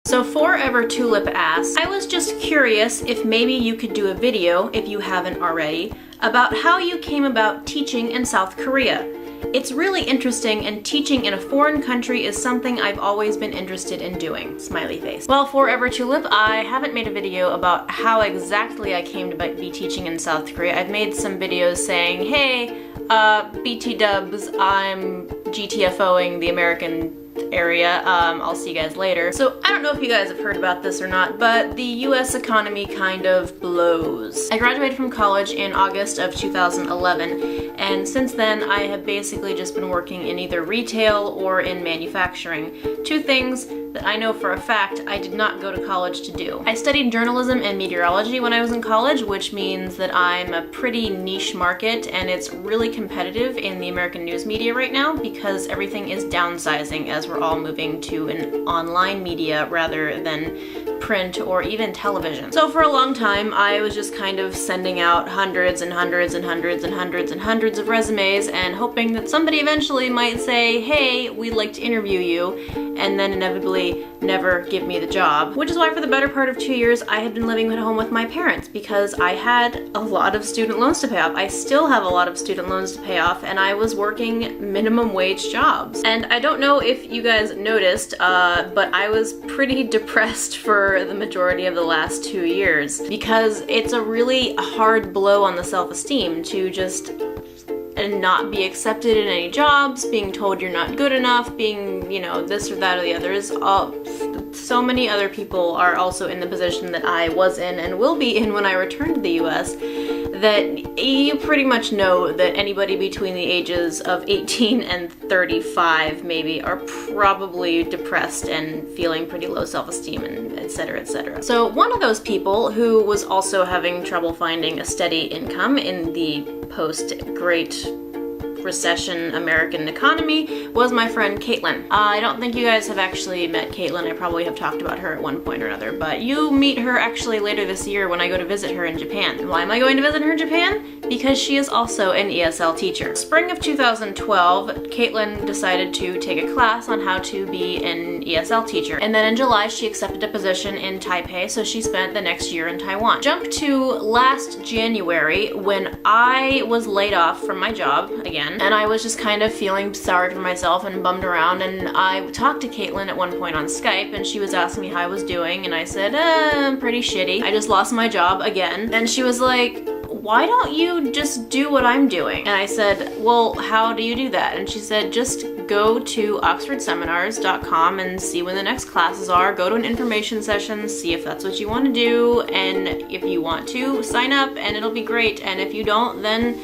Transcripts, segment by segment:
So Forever Tulip asks, I was just curious if maybe you could do a video, if you haven't already, about how you came about teaching in South Korea. It's really interesting, and teaching in a foreign country is something I've always been interested in doing. Smiley face. Well, Forever Tulip, I haven't made a video about how exactly I came to be teaching in South Korea. I've made some videos saying, hey, BT dubs, I'm GTFOing the American area. I'll see you guys later. So I don't know if you guys have heard about this or not, but the US economy kind of blows. I graduated from college in August of 2011, and since then I have basically just been working in either retail or in manufacturing. Two things that I know for a fact I did not go to college to do. I studied journalism and meteorology when I was in college, which means that I'm a pretty niche market, and it's really competitive in the American news media right now because everything is downsizing as we're all moving to an online media rather than print or even television. So for a long time I was just kind of sending out hundreds and hundreds and hundreds and hundreds and hundreds of resumes and hoping that somebody eventually might say, hey, we'd like to interview you, and then inevitably never give me the job. Which is why for the better part of 2 years I had been living at home with my parents because I had a lot of student loans to pay off. I still have a lot of student loans to pay off, and I was working minimum wage jobs. And I don't know if you guys noticed, but I was pretty depressed for the majority of the last 2 years because it's a really hard blow on the self-esteem to just not be accepted in any jobs, being told you're not good enough, being, you know, this or that or the other. So many other people are also in the position that I was in and will be in when I return to the US, that you pretty much know that anybody between the ages of 18 and 35 maybe are probably depressed and feeling pretty low self-esteem and etc, etc. So one of those people who was also having trouble finding a steady income in the post-Great Recession American economy was my friend Caitlin. I don't think you guys have actually met Caitlin. I probably have talked about her at one point or another, but you meet her actually later this year when I go to visit her in Japan. Why am I going to visit her in Japan? Because she is also an ESL teacher. Spring of 2012, Caitlin decided to take a class on how to be an ESL teacher. And then in July, she accepted a position in Taipei, so she spent the next year in Taiwan. Jump to last January when I was laid off from my job again, and I was just kind of feeling sorry for myself and bummed around, and I talked to Caitlin at one point on Skype, and she was asking me how I was doing, and I said, I'm pretty shitty. I just lost my job again. And she was like, why don't you just do what I'm doing? And I said, well, how do you do that? And she said, just go to oxfordseminars.com and see when the next classes are, go to an information session, see if that's what you want to do, and if you want to, sign up and it'll be great, and if you don't, then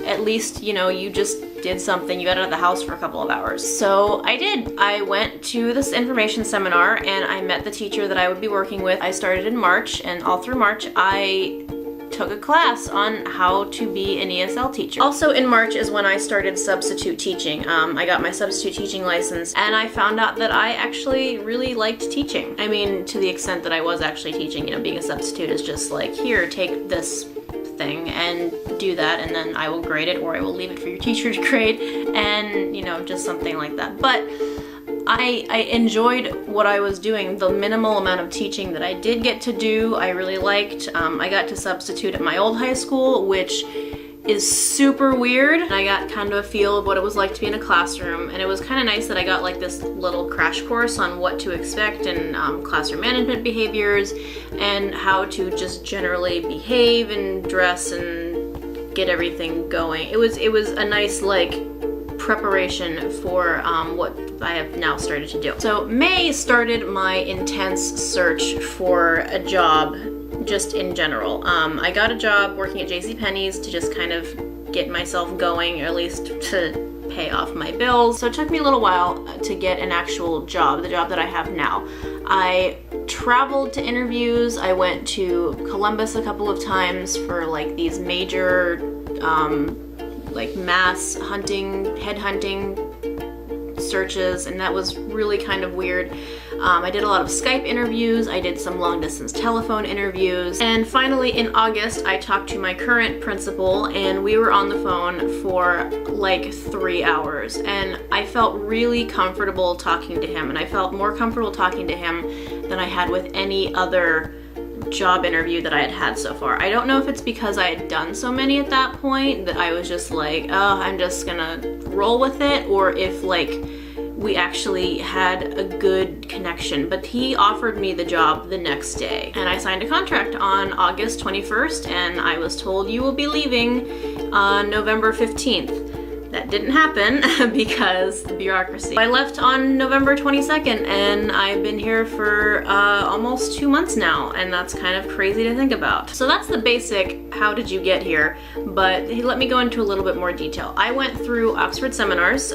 at least, you know, you just did something, you got out of the house for a couple of hours. So I did. I went to this information seminar and I met the teacher that I would be working with. I started in March, and all through March I took a class on how to be an ESL teacher. Also in March is when I started substitute teaching. I got my substitute teaching license, and I found out that I actually really liked teaching. I mean, to the extent that I was actually teaching, you know, being a substitute is just like, here, take this thing and do that, and then I will grade it, or I will leave it for your teacher to grade, and, you know, just something like that. But I enjoyed what I was doing. The minimal amount of teaching that I did get to do, I really liked. I got to substitute at my old high school, which is super weird. I got kind of a feel of what it was like to be in a classroom, and it was kind of nice that I got like this little crash course on what to expect and classroom management behaviors and how to just generally behave and dress and get everything going. It was a nice like preparation for what I have now started to do. So May started my intense search for a job just in general. I got a job working at JCPenney's to just kind of get myself going, or at least to pay off my bills. So it took me a little while to get an actual job, the job that I have now. I traveled to interviews. I went to Columbus a couple of times for like these major like mass hunting, headhunting searches, and that was really kind of weird. I did a lot of Skype interviews, I did some long distance telephone interviews, and finally in August I talked to my current principal, and we were on the phone for like 3 hours, and I felt really comfortable talking to him, and I felt more comfortable talking to him than I had with any other job interview that I had had so far. I don't know if it's because I had done so many at that point that I was just like, oh, I'm just gonna roll with it, or if like we actually had a good connection. But he offered me the job the next day, and I signed a contract on August 21st, and I was told you will be leaving on November 15th. That didn't happen because the bureaucracy. I left on November 22nd, and I've been here for almost 2 months now, and that's kind of crazy to think about. So that's the basic, how did you get here? But let me go into a little bit more detail. I went through Oxford seminars.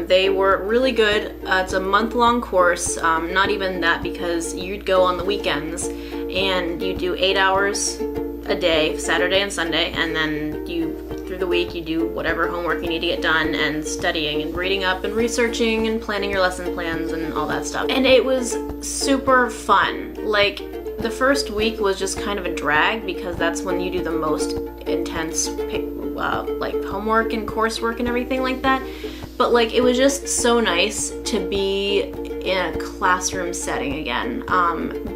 They were really good. It's a month-long course, not even that, because you'd go on the weekends and you do 8 hours a day, Saturday and Sunday, and then through the week you do whatever homework you need to get done, and studying and reading up and researching and planning your lesson plans and all that stuff. And it was super fun. Like, the first week was just kind of a drag because that's when you do the most intense like homework and coursework and everything like that. But like, it was just so nice to be in a classroom setting again,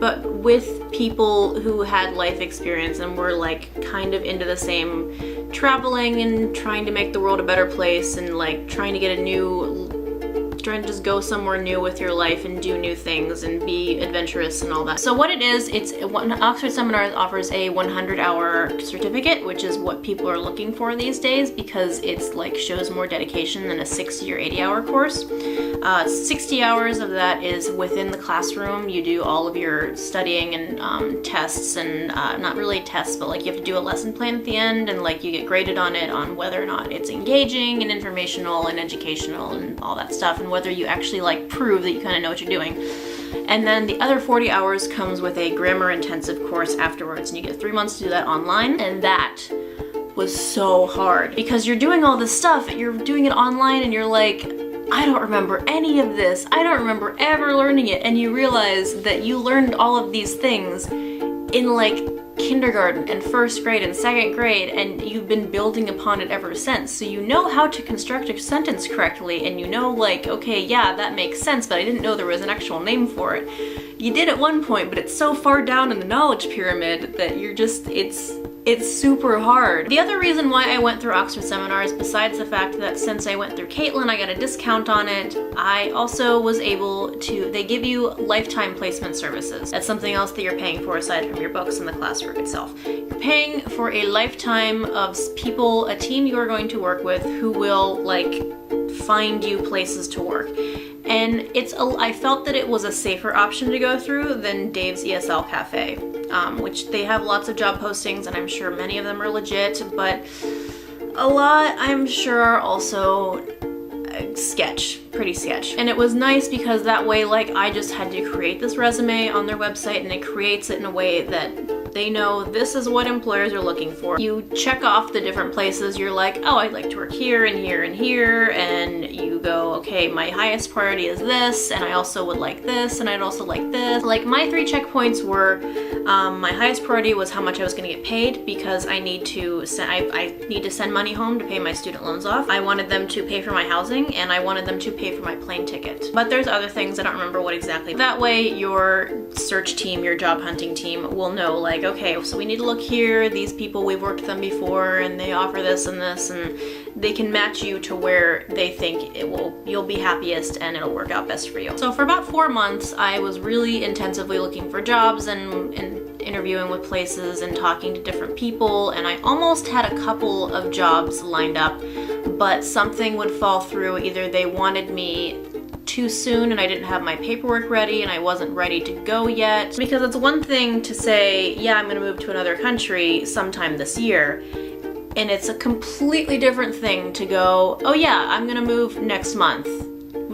but with people who had life experience and were like kind of into the same traveling and trying to make the world a better place, and like trying to just go somewhere new with your life and do new things and be adventurous and all that. So what it is, Oxford Seminars offers a 100-hour certificate, which is what people are looking for these days because it's like shows more dedication than a 60 or 80-hour course. 60 hours of that is within the classroom. You do all of your studying and tests, and not really tests, but like you have to do a lesson plan at the end, and like you get graded on it on whether or not it's engaging and informational and educational and all that stuff, and whether you actually like prove that you kind of know what you're doing. And then the other 40 hours comes with a grammar intensive course afterwards, and you get 3 months to do that online. And that was so hard because you're doing all this stuff, you're doing it online, and you're like, I don't remember any of this. I don't remember ever learning it. And you realize that you learned all of these things in like kindergarten and first grade and second grade, and you've been building upon it ever since. So you know how to construct a sentence correctly, and you know like, okay, yeah, that makes sense, but I didn't know there was an actual name for it. You did at one point, but it's so far down in the knowledge pyramid that you're just, it's super hard. The other reason why I went through Oxford Seminars, besides the fact that since I went through Caitlin, I got a discount on it, I also was able to, they give you lifetime placement services. That's something else that you're paying for aside from your books and the classroom itself. You're paying for a lifetime of people, a team you are going to work with who will like find you places to work. And I felt that it was a safer option to go through than Dave's ESL Cafe, which they have lots of job postings, and I'm sure many of them are legit, but a lot, I'm sure, are also pretty sketch. And it was nice because that way, like, I just had to create this resume on their website, and it creates it in a way that they know this is what employers are looking for. You check off the different places. You're like, oh, I'd like to work here and here and here, and you go, okay, my highest priority is this, and I also would like this, and I'd also like this. Like, my 3 checkpoints were, my highest priority was how much I was going to get paid, because I need to send money home to pay my student loans off. I wanted them to pay for my housing, and I wanted them to pay for my plane ticket. But there's other things, I don't remember what exactly. That way your search team, your job hunting team will know, like, okay, so we need to look here, these people, we've worked with them before, and they offer this and this, and they can match you to where they think you'll be happiest and it'll work out best for you. So for about 4 months, I was really intensively looking for jobs and interviewing with places and talking to different people, and I almost had a couple of jobs lined up, but something would fall through. Either they wanted me too soon and I didn't have my paperwork ready and I wasn't ready to go yet. Because it's one thing to say, yeah, I'm gonna move to another country sometime this year, and it's a completely different thing to go, oh yeah, I'm gonna move next month.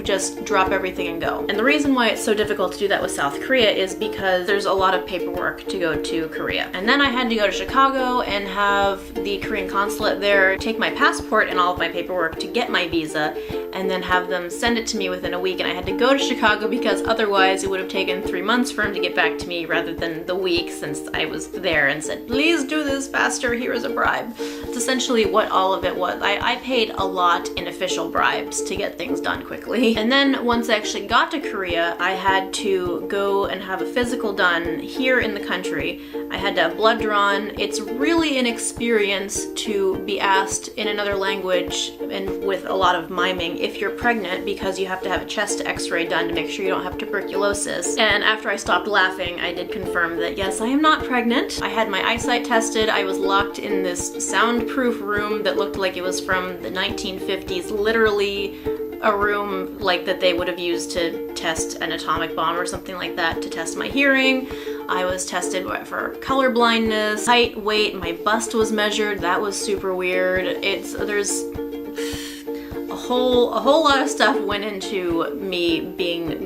Just drop everything and go. And the reason why it's so difficult to do that with South Korea is because there's a lot of paperwork to go to Korea. And then I had to go to Chicago and have the Korean consulate there take my passport and all of my paperwork to get my visa, and then have them send it to me within a week. And I had to go to Chicago because otherwise it would have taken 3 months for him to get back to me rather than the week, since I was there and said, please do this faster, here is a bribe. It's essentially what all of it was. I paid a lot in official bribes to get things done quickly. money. And then once I actually got to Korea, I had to go and have a physical done here in the country. I had to have blood drawn. It's really an experience to be asked in another language and with a lot of miming if you're pregnant, because you have to have a chest x-ray done to make sure you don't have tuberculosis. And after I stopped laughing, I did confirm that yes, I am not pregnant. I had my eyesight tested. I was locked in this soundproof room that looked like it was from the 1950s, literally a room like that they would have used to test an atomic bomb or something like that, to test my hearing. I was tested for color blindness, height, weight, my bust was measured. That was super weird. There's a whole lot of stuff went into me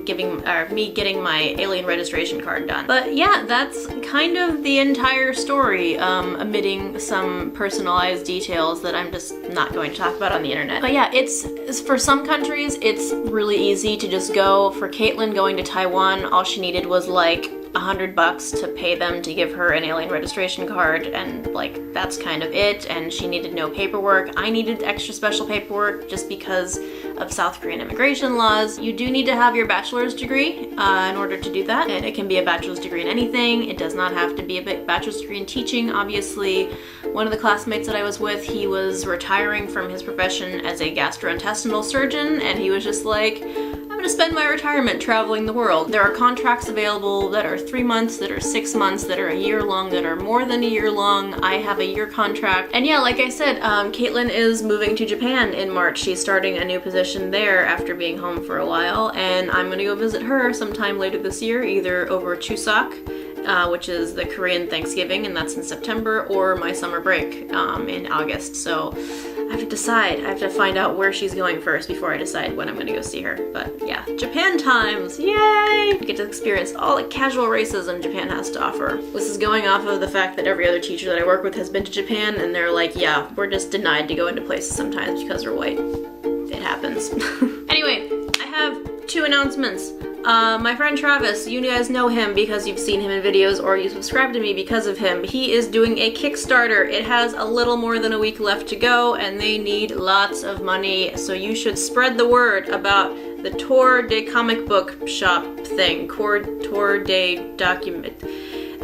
getting my alien registration card done. But yeah, that's kind of the entire story, omitting some personalized details that I'm just not going to talk about on the internet. But yeah, it's for some countries, it's really easy to just go. For Caitlin going to Taiwan, all she needed was like $100 to pay them to give her an alien registration card, and like that's kind of it. And she needed no paperwork. I needed extra special paperwork just because of South Korean immigration laws. You do need to have your bachelor's degree in order to do that, and it can be a bachelor's degree in anything. It does not have to be a bachelor's degree in teaching. Obviously, one of the classmates that I was with, he was retiring from his profession as a gastrointestinal surgeon, and he was just like, I'm gonna spend my retirement traveling the world. There are contracts available that are 3 months, that are 6 months, that are a year long, that are more than a year long. I have a year contract. And yeah, like I said, Caitlin is moving to Japan in March. She's starting a new position there after being home for a while, and I'm gonna go visit her sometime later this year, either over Chuseok, which is the Korean Thanksgiving, and that's in September, or my summer break in August. So I have to decide. I have to find out where she's going first before I decide when I'm gonna go see her. But yeah, Japan times, yay! I get to experience all the casual racism Japan has to offer. This is going off of the fact that every other teacher that I work with has been to Japan, and they're like, yeah, we're just denied to go into places sometimes because we're white. It happens. Anyway, I have 2 announcements. My friend Travis, you guys know him because you've seen him in videos or you subscribe to me because of him. He is doing a Kickstarter. It has a little more than a week left to go, and they need lots of money, so you should spread the word about the Tour de Comic Book Shop thing. Tour de Document.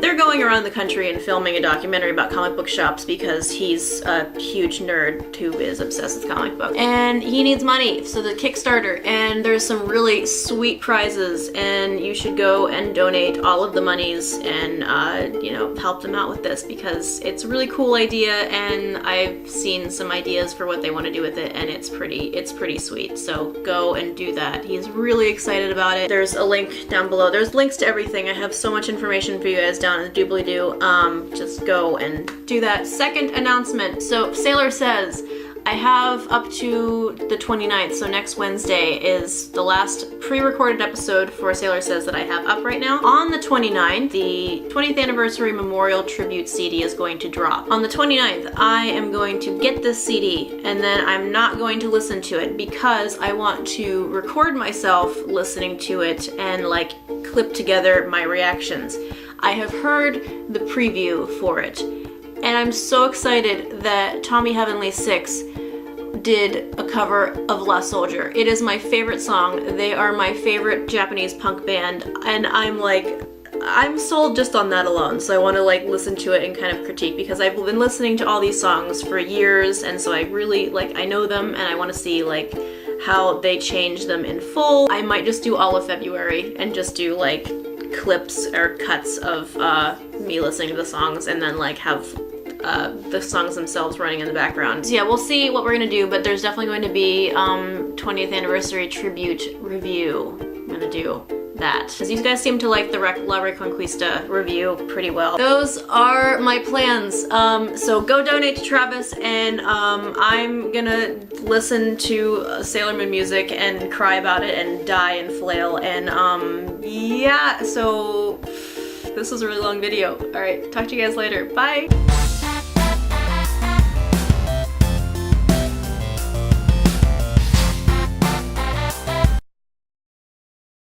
They're going around the country and filming a documentary about comic book shops because he's a huge nerd who is obsessed with comic books. And he needs money, so the Kickstarter, and there's some really sweet prizes, and you should go and donate all of the monies and, you know, help them out with this because it's a really cool idea, and I've seen some ideas for what they want to do with it, and it's pretty sweet. So go and do that. He's really excited about it. There's a link down below. There's links to everything. I have so much information for you guys down in the doobly-doo. Just go and do that. Second announcement. So Sailor Says, I have up to the 29th, so next Wednesday is the last pre-recorded episode for Sailor Says that I have up right now. On the 29th, the 20th anniversary memorial tribute CD is going to drop. On the 29th, I am going to get this CD, and then I'm not going to listen to it because I want to record myself listening to it and like clip together my reactions. I have heard the preview for it, and I'm so excited that Tommy Heavenly 6 did a cover of La Soldier. It is my favorite song. They are my favorite Japanese punk band, and I'm sold just on that alone, so I want to like listen to it and kind of critique because I've been listening to all these songs for years, and so I really like, I know them, and I want to see like how they change them in full. I might just do all of February and just do like clips or cuts of me listening to the songs, and then like have the songs themselves running in the background. So yeah, we'll see what we're gonna do, but there's definitely going to be 20th anniversary tribute review. I'm gonna do that because you guys seem to like the La Reconquista review pretty well. Those are my plans. So go donate to Travis, and I'm gonna listen to Sailor Moon music and cry about it and die and flail, and yeah, so this was a really long video. Alright, talk to you guys later. Bye!